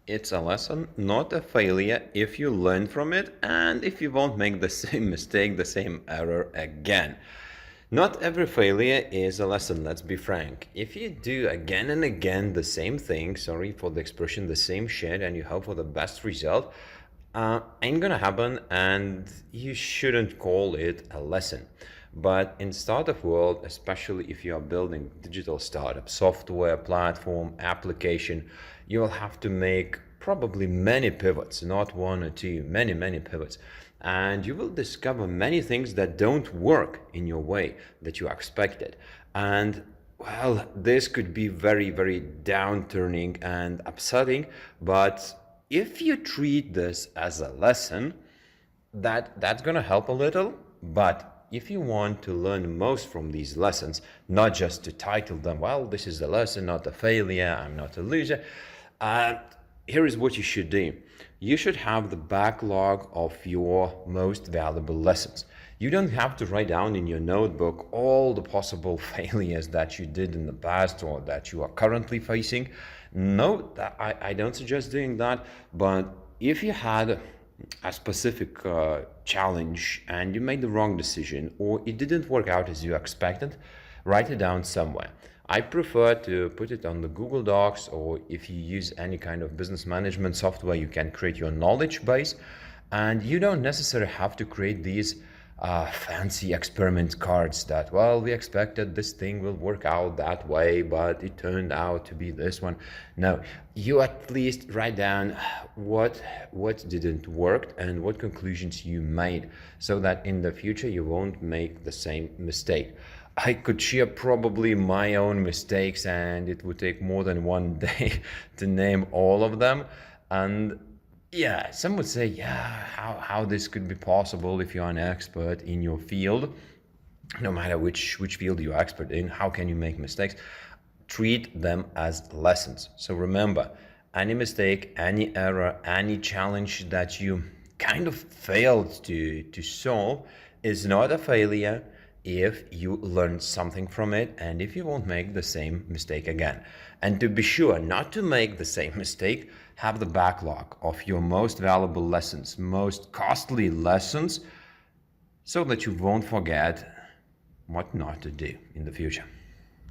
It's a lesson, not a failure if you learn from it and if you won't make the same mistake, the same error again. Not every failure is a lesson, let's be frank. If you do again and again the same thing, sorry for the expression, the same shit, and you hope for the best result, ain't gonna happen, and you shouldn't call it a lesson. But in startup world, especially if you are building digital startup, software, platform, application, you will have to make probably many pivots, not one or two, many pivots. And you will discover many things that don't work in your way that you expected. And well, this could be very downturning and upsetting, but if you treat this as a lesson, that's going to help a little. But if you want to learn most from these lessons, not just to title them, well, this is a lesson, not a failure, I'm not a loser, uh, here is what you should do. You should have the backlog of your most valuable lessons. You don't have to write down in your notebook all the possible failures that you did in the past or that you are currently facing. No, I don't suggest doing that. But if you had a specific challenge and you made the wrong decision or it didn't work out as you expected, write it down somewhere. I prefer to put it on the Google Docs, or if you use any kind of business management software, you can create your knowledge base. And you don't necessarily have to create these fancy experiment cards that, well, we expected this thing will work out that way, but it turned out to be this one. No, you at least write down what didn't work and what conclusions you made, so that in the future you won't make the same mistake. I could share probably my own mistakes, and it would take more than one day to name all of them. And yeah, some would say, yeah, how this could be possible if you're an expert in your field, no matter which field you're expert in, how can you make mistakes? Treat them as lessons. So remember, any mistake, any error, any challenge that you kind of failed to solve is not a failure if you learn something from it and if you won't make the same mistake again. And to be sure not to make the same mistake, have the backlog of your most valuable lessons, most costly lessons, so that you won't forget what not to do in the future.